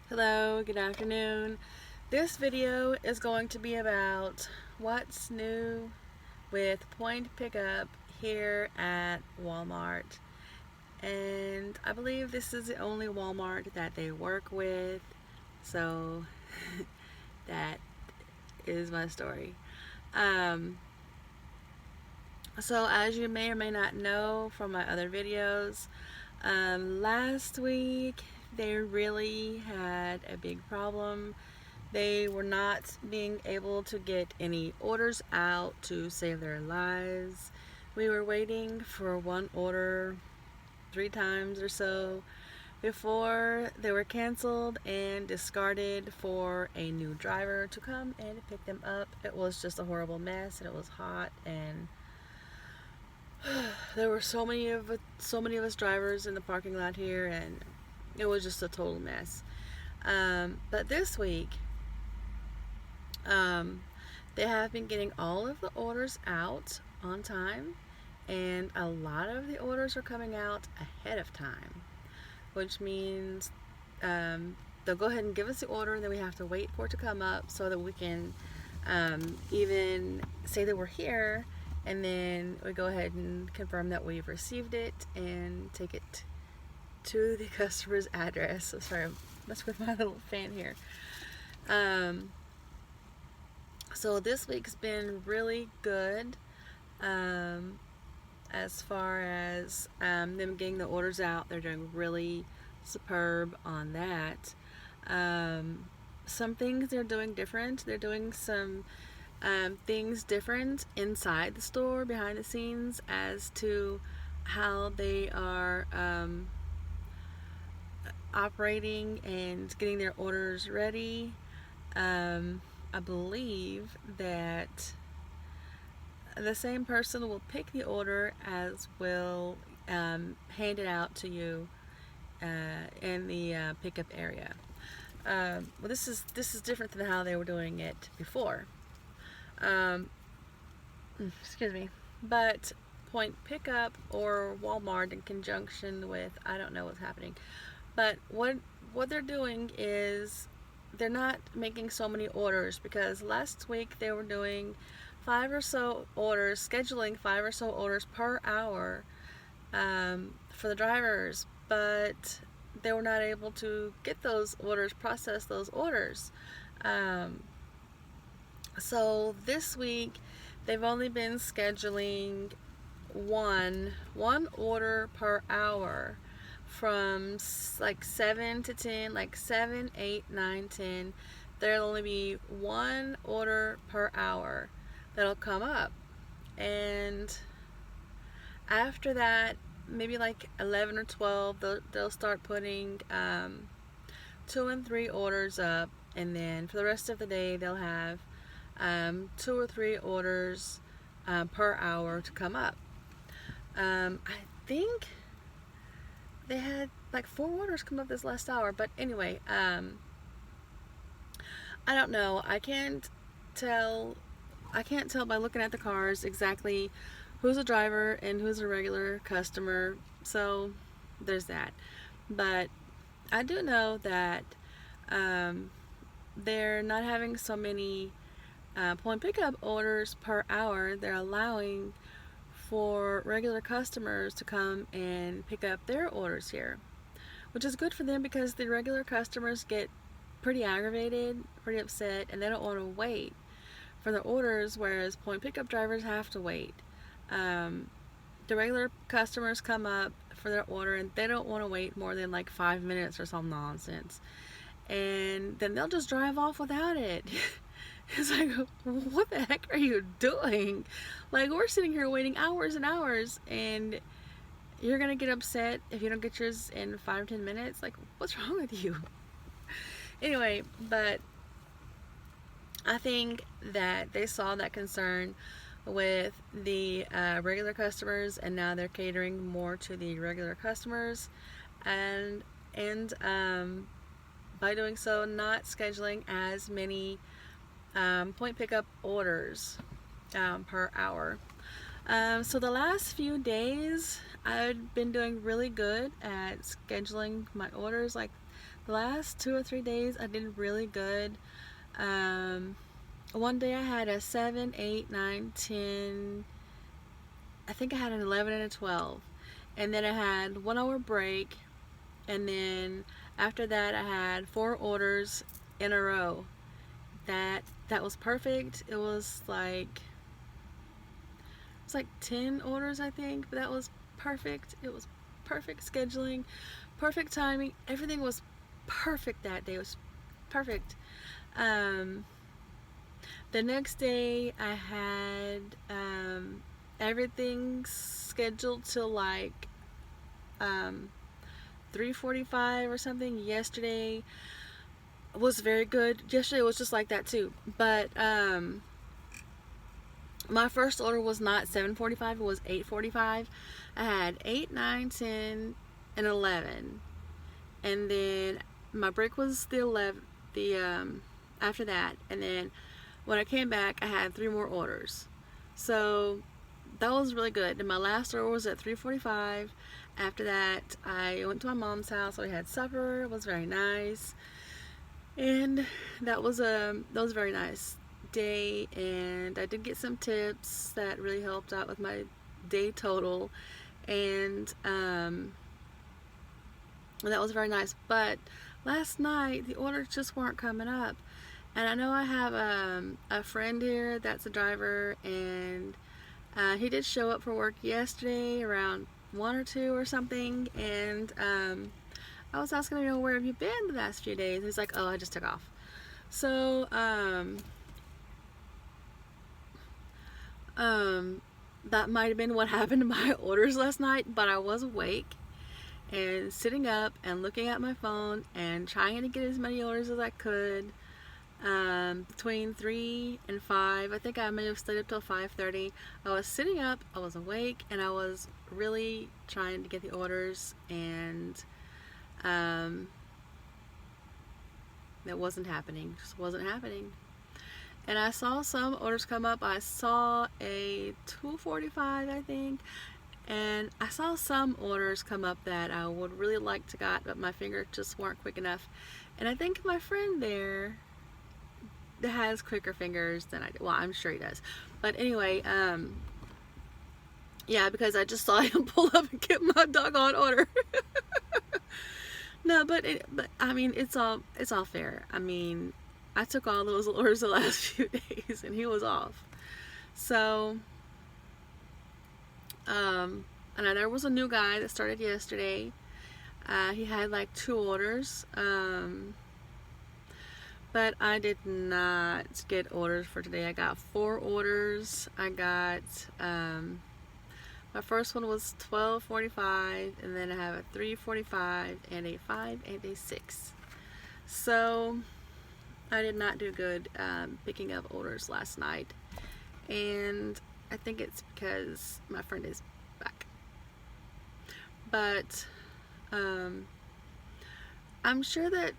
Hello, good afternoon. This video is going to be about what's new with point pickup here at Walmart. And I believe this is the only Walmart that they work with, so that is my story. Um, so as you may or may not know from my other videos, last week they really had a big problem. They were not being able to get any orders out to save their lives. We were waiting for one order 3 times or so before they were canceled and discarded for a new driver to come and pick them up. It was just a horrible mess, and it was hot, and there were so many of us drivers in the parking lot here, and it was just a total mess. But this week, um, they have been getting all of the orders out on time, and a lot of the orders are coming out ahead of time, which means they'll go ahead and give us the order, and then we have to wait for it to come up so that we can even say that we're here, and then we go ahead and confirm that we've received it and take it to the customer's address. So sorry, I messed with my little fan here. Um, so this week's been really good um, as far as them getting the orders out. They're doing really superb on that. Um, some things they're doing different. They're doing some things different inside the store, behind the scenes, as to how they are operating and getting their orders ready. I believe that the same person will pick the order as will hand it out to you in the pickup area. Well, this is different than how they were doing it before. Um, excuse me, but Point Pickup or Walmart in conjunction with, I don't know what's happening, but what they're doing is they're not making so many orders, because last week they were doing 5 or so orders, scheduling 5 or so orders per hour for the drivers, but they were not able to get those orders, process those orders. Um, so this week they've only been scheduling one order per hour from like 7 to 10, like 7, 8, 9, 10. There'll only be one order per hour that'll come up. And after that, maybe like 11 or 12, they'll start putting 2 and 3 orders up. And then for the rest of the day, they'll have 2 or 3 orders per hour to come up. I think they had like 4 orders come up this last hour, but anyway, I don't know. Tell. I can't tell by looking at the cars exactly who's a driver and who's a regular customer. So there's that. But I do know that um, they're not having so many point pickup orders per hour. They're allowing for regular customers to come and pick up their orders here, which is good for them because the regular customers get pretty aggravated, pretty upset, and they don't want to wait for their orders, whereas point pickup drivers have to wait. Um, the regular customers come up for their order and they don't want to wait more than like 5 minutes or some nonsense. And then they'll just drive off without it. It's like, what the heck are you doing? Like, we're sitting here waiting hours and hours, and you're gonna get upset if you don't get yours in 5 or 10 minutes. Like, what's wrong with you? Anyway, but I think that they saw that concern with the regular customers, and now they're catering more to the regular customers, and by doing so, not scheduling as many point pickup orders per hour. So the last few days, I've been doing really good at scheduling my orders. Like The last 2 or 3 days I did really good. One day I had a 7, 8, 9, 10. I think I had an 11 and a 12. And then I had 1 hour break. And then after that I had 4 orders in a row. That was perfect. It was like 10 orders, I think, but that was perfect. It was perfect scheduling, perfect timing. Everything was perfect that day. It was perfect. Um, the next day, I had everything scheduled till like um, 3:45 or something. Yesterday was very good. Yesterday was just like that too. But my first order was not 7:45, it was 8:45. I had 8, 9, 10, and 11. And then my break was the 11, after that. And then when I came back, I had 3 more orders. So that was really good. And my last order was at 3:45. After that, I went to my mom's house. We had supper. It was very nice. And that was very nice day, and I did get some tips that really helped out with my day total, and that was very nice. But last night the orders just weren't coming up, and I know I have a friend here that's a driver, and he did show up for work yesterday around 1 or 2 or something, and I was asking him, where have you been the last few days? He's like, oh, I just took off. So that might have been what happened to my orders last night, but I was awake and sitting up and looking at my phone and trying to get as many orders as I could. Between 3 and 5, I think I may have stayed up till 5:30. I was sitting up, I was awake, and I was really trying to get the orders, and that wasn't happening. Just wasn't happening. And I saw some orders come up. I saw a 2:45, I think, and I saw some orders come up that I would really like to got, but my fingers just weren't quick enough. And I think my friend there has quicker fingers than I do. Well, I'm sure he does. But anyway, yeah, because I just saw him pull up and get my doggone order. No, but I mean, it's all fair. I mean, I took all those orders the last few days, and he was off. So, and there was a new guy that started yesterday. He had like 2 orders, but I did not get orders for today. I got 4 orders. I got my first one was 12:45, and then I have a 3:45 and a 5 and a 6. So I did not do good picking up orders last night, and I think it's because my friend is back. But I'm sure that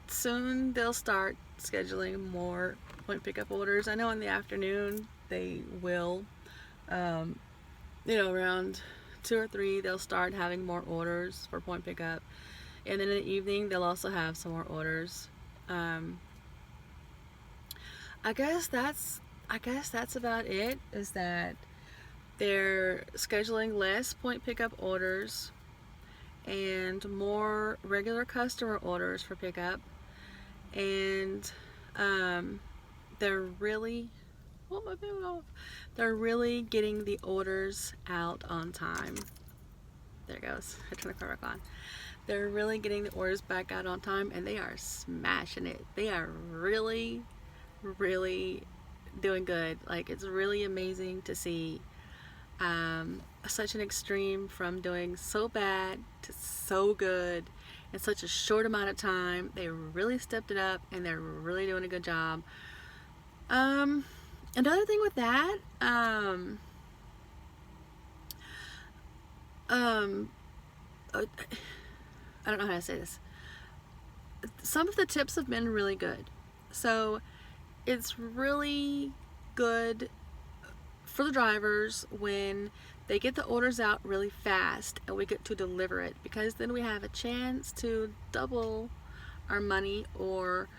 soon they'll start scheduling more point pickup orders. I know in the afternoon they will. Around 2 or 3, they'll start having more orders for point pickup, and then in the evening they'll also have some more orders. I guess that's about it. Is that they're scheduling less point pickup orders and more regular customer orders for pickup, and they're really they're really getting the orders out on time. There it goes. I turned the car back on. They're really getting the orders back out on time, and they are smashing it. They are really, really doing good. Like, it's really amazing to see such an extreme from doing so bad to so good in such a short amount of time. They really stepped it up, and they're really doing a good job. Another thing with that, I don't know how to say this. Some of the tips have been really good. So it's really good for the drivers when they get the orders out really fast and we get to deliver it, because then we have a chance to double our money, or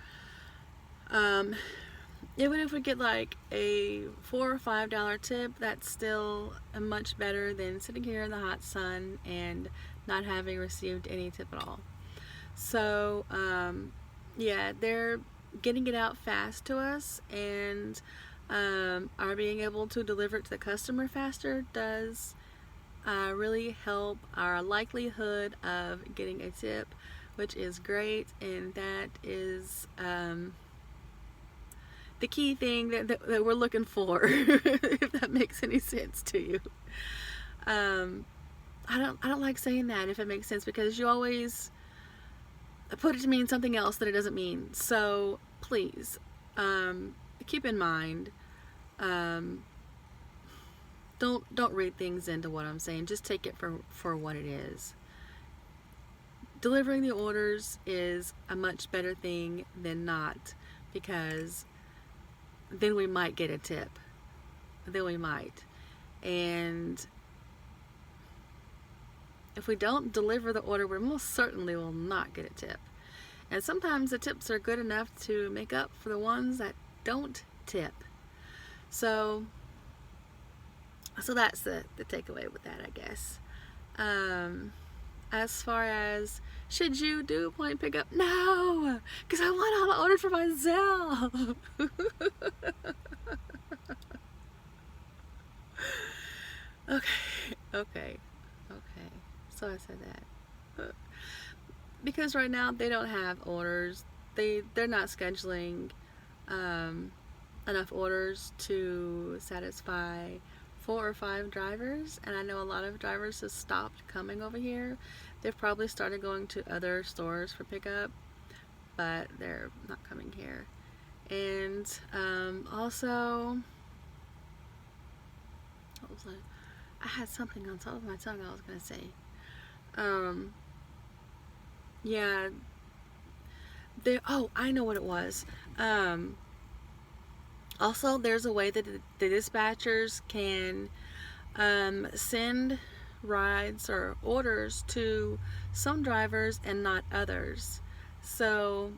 even if we get like a $4 or $5 tip, that's still much better than sitting here in the hot sun and not having received any tip at all. So yeah, they're getting it out fast to us, and our being able to deliver it to the customer faster does really help our likelihood of getting a tip, which is great. And that is the key thing that we're looking for, if that makes any sense to you. I don't like saying that, if it makes sense, because you always put it to mean something else that it doesn't mean. So please keep in mind, don't read things into what I'm saying. Just take it for what it is. Delivering the orders is a much better thing than not, because then we might get a tip. Then we might. And if we don't deliver the order, we most certainly will not get a tip. And sometimes the tips are good enough to make up for the ones that don't tip. So that's the takeaway with that, I guess. As far as should you do point pickup? No, because I want all the orders for myself. Okay. So I said that because right now they don't have orders. They're not scheduling enough orders to satisfy 4 or 5 drivers, and I know a lot of drivers have stopped coming over here. They've probably started going to other stores for pickup, but they're not coming here. And also, what was I had something on top of my tongue I was gonna say. Yeah, I know what it was. Also, there's a way that the dispatchers can send rides or orders to some drivers and not others. So,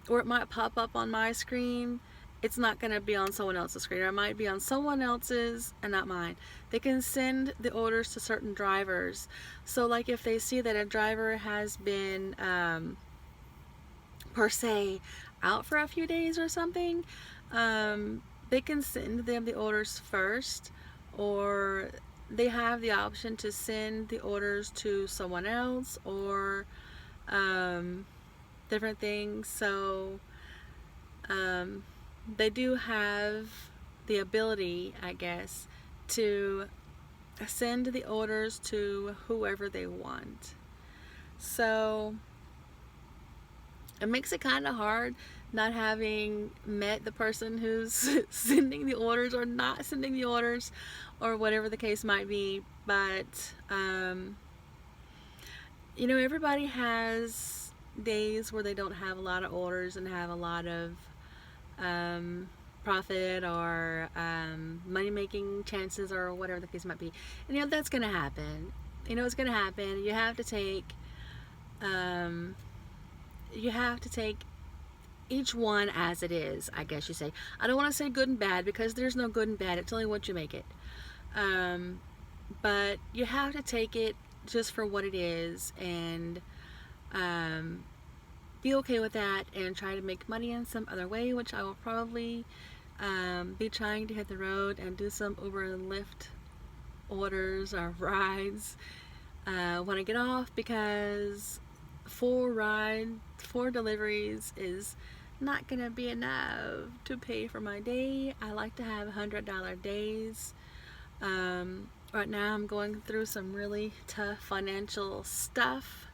or it might pop up on my screen, it's not going to be on someone else's screen, or it might be on someone else's and not mine. They can send the orders to certain drivers. So like if they see that a driver has been per se out for a few days or something, they can send them the orders first, or they have the option to send the orders to someone else, or different things. So they do have the ability, I guess, to send the orders to whoever they want. So it makes it kind of hard not having met the person who's sending the orders or not sending the orders, or whatever the case might be. But you know, everybody has days where they don't have a lot of orders and have a lot of profit or money making chances, or whatever the case might be. And you know, that's gonna happen. You know, it's gonna happen. You have to take each one as it is, I guess you say. I don't want to say good and bad, because there's no good and bad. It's only what you make it. But you have to take it just for what it is, and be okay with that, and try to make money in some other way, which I will probably be trying to hit the road and do some Uber and Lyft orders or rides when I get off, because 4 deliveries is not gonna be enough to pay for my day. I like to have $100 days. Right now I'm going through some really tough financial stuff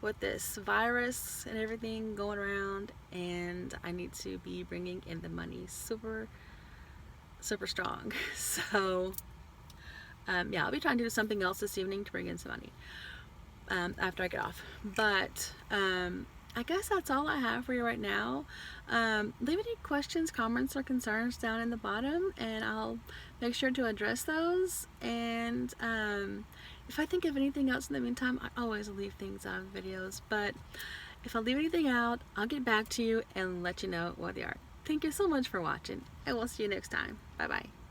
with this virus and everything going around, and I need to be bringing in the money super strong. So yeah, I'll be trying to do something else this evening to bring in some money after I get off. But I guess that's all I have for you right now. Leave any questions, comments, or concerns down in the bottom, and I'll make sure to address those. And if I think of anything else in the meantime, I always leave things out of videos. But If I leave anything out, I'll get back to you and let you know what they are. Thank you so much for watching, and we'll see you next time. Bye bye.